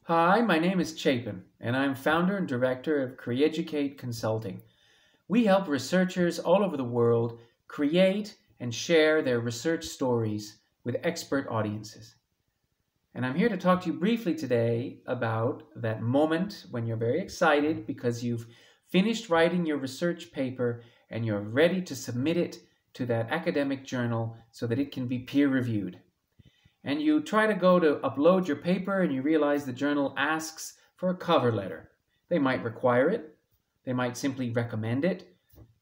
Hi, my name is Chapin, and I'm founder and director of CreEducate Consulting. We help researchers all over the world create and share their research stories with expert audiences. And I'm here to talk to you briefly today about that moment when you're very excited because you've finished writing your research paper and you're ready to submit it to that academic journal so that it can be peer reviewed. And you try to go to upload your paper and you realize the journal asks for a cover letter. They might require it. They might simply recommend it.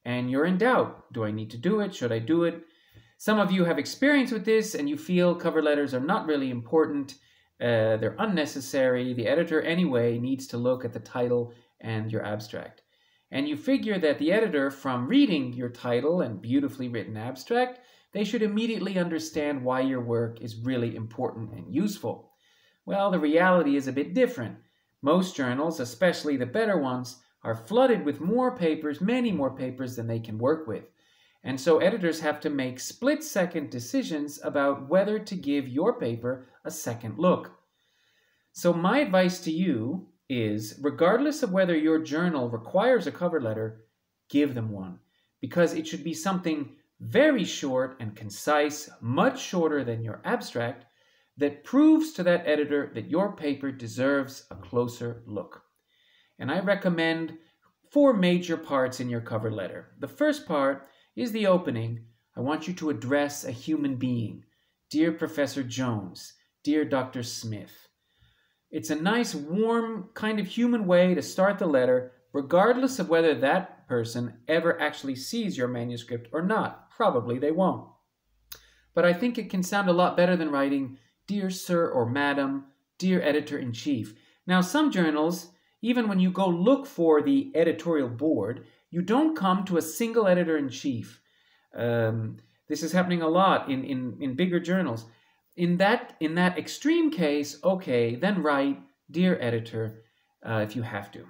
And you're in doubt. Do I need to do it? Should I do it? Some of you have experience with this and you feel cover letters are not really important. They're unnecessary. The editor anyway needs to look at the title and your abstract. And you figure that the editor, from reading your title and beautifully written abstract, they should immediately understand why your work is really important and useful. Well, the reality is a bit different. Most journals, especially the better ones, are flooded with more papers, many more papers than they can work with. And so editors have to make split-second decisions about whether to give your paper a second look. So my advice to you is, regardless of whether your journal requires a cover letter, give them one, because it should be something very short and concise, much shorter than your abstract, that proves to that editor that your paper deserves a closer look. And I recommend 4 major parts in your cover letter. The first part is the opening. I want you to address a human being. Dear Professor Jones, dear Dr. Smith. It's a nice, warm, kind of human way to start the letter, regardless of whether that person ever actually sees your manuscript or not. Probably they won't. But I think it can sound a lot better than writing, Dear Sir or Madam, Dear Editor-in-Chief. Now, some journals, even when you go look for the editorial board, you don't come to a single editor-in-chief. This is happening a lot in bigger journals. In that extreme case, okay, then write, Dear Editor, if you have to.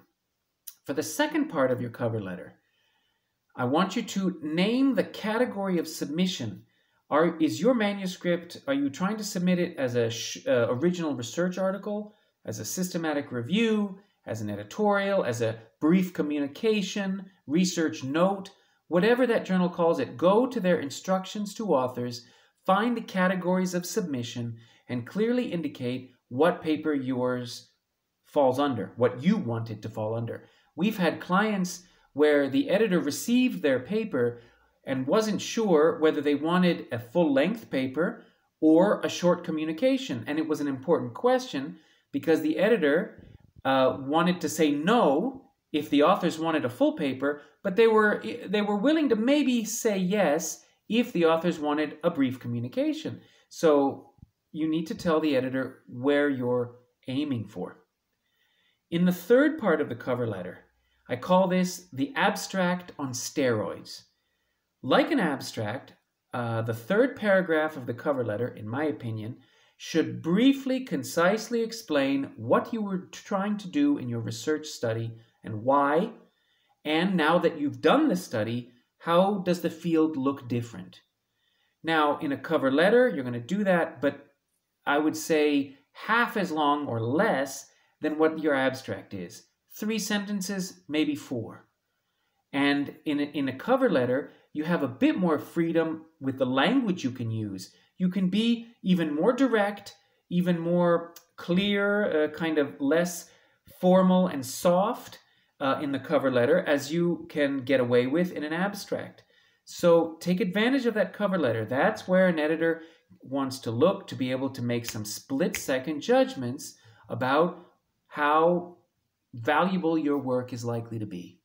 For the second part of your cover letter, I want you to name the category of submission. Is your manuscript, are you trying to submit it as an original research article, as a systematic review, as an editorial, as a brief communication, research note, whatever that journal calls it? Go to their instructions to authors, find the categories of submission, and clearly indicate what paper yours falls under, what you want it to fall under. We've had clients where the editor received their paper and wasn't sure whether they wanted a full-length paper or a short communication. And it was an important question because the editor wanted to say no if the authors wanted a full paper, but they were willing to maybe say yes if the authors wanted a brief communication. So you need to tell the editor where you're aiming for. In the third part of the cover letter, I call this the abstract on steroids. Like an abstract, the third paragraph of the cover letter, in my opinion, should briefly, concisely explain what you were trying to do in your research study and why, and now that you've done the study, how does the field look different? Now, in a cover letter, you're going to do that, but I would say half as long or less than what your abstract is. 3 sentences, maybe 4. And in a cover letter, you have a bit more freedom with the language you can use. You can be even more direct, even more clear, kind of less formal and soft in the cover letter as you can get away with in an abstract. So take advantage of that cover letter. That's where an editor wants to look to be able to make some split-second judgments about how valuable your work is likely to be.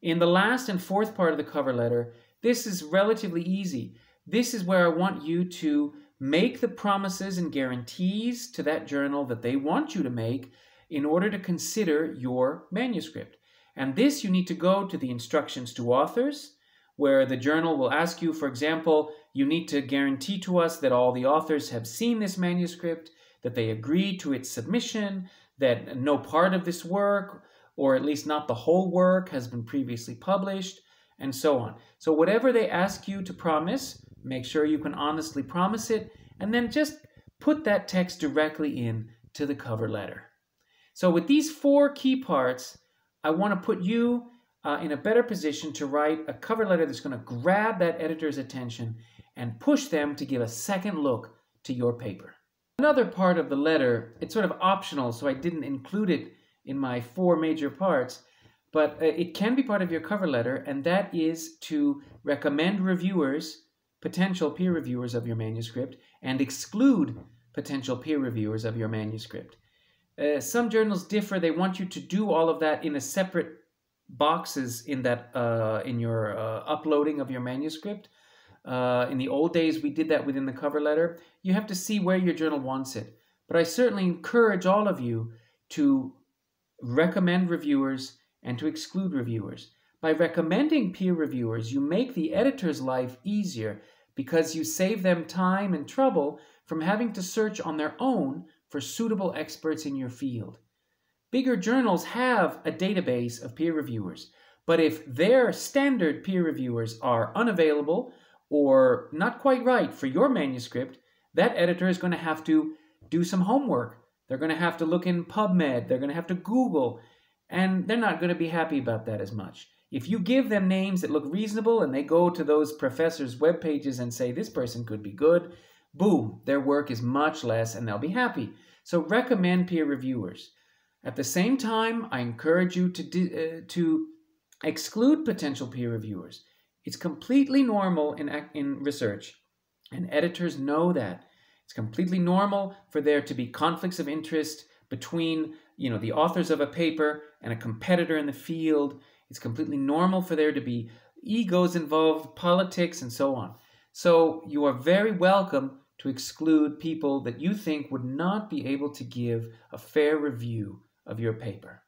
In the last and fourth part of the cover letter, this is relatively easy. This is where I want you to make the promises and guarantees to that journal that they want you to make in order to consider your manuscript. And this you need to go to the instructions to authors, where the journal will ask you, for example, you need to guarantee to us that all the authors have seen this manuscript, that they agree to its submission, that no part of this work, or at least not the whole work, has been previously published, and so on. So whatever they ask you to promise, make sure you can honestly promise it, and then just put that text directly in to the cover letter. So with these 4 key parts, I want to put you in a better position to write a cover letter that's going to grab that editor's attention and push them to give a second look to your paper. Another part of the letter, it's sort of optional, so I didn't include it in my 4 major parts, but it can be part of your cover letter, and that is to recommend reviewers, potential peer reviewers of your manuscript, and exclude potential peer reviewers of your manuscript. Some journals differ. They want you to do all of that in a separate boxes in that in your uploading of your manuscript. In the old days, we did that within the cover letter. You have to see where your journal wants it. But I certainly encourage all of you to recommend reviewers and to exclude reviewers. By recommending peer reviewers, you make the editor's life easier because you save them time and trouble from having to search on their own for suitable experts in your field. Bigger journals have a database of peer reviewers, but if their standard peer reviewers are unavailable or not quite right for your manuscript, that editor is going to have to do some homework. They're going to have to look in PubMed, they're going to have to Google, and they're not going to be happy about that as much. If you give them names that look reasonable and they go to those professors' web pages and say, this person could be good, boom, their work is much less and they'll be happy. So recommend peer reviewers. At the same time, I encourage you to exclude potential peer reviewers. It's completely normal in research, and editors know that. It's completely normal for there to be conflicts of interest between, the authors of a paper and a competitor in the field. It's completely normal for there to be egos involved, politics, and so on. So you are very welcome to exclude people that you think would not be able to give a fair review of your paper.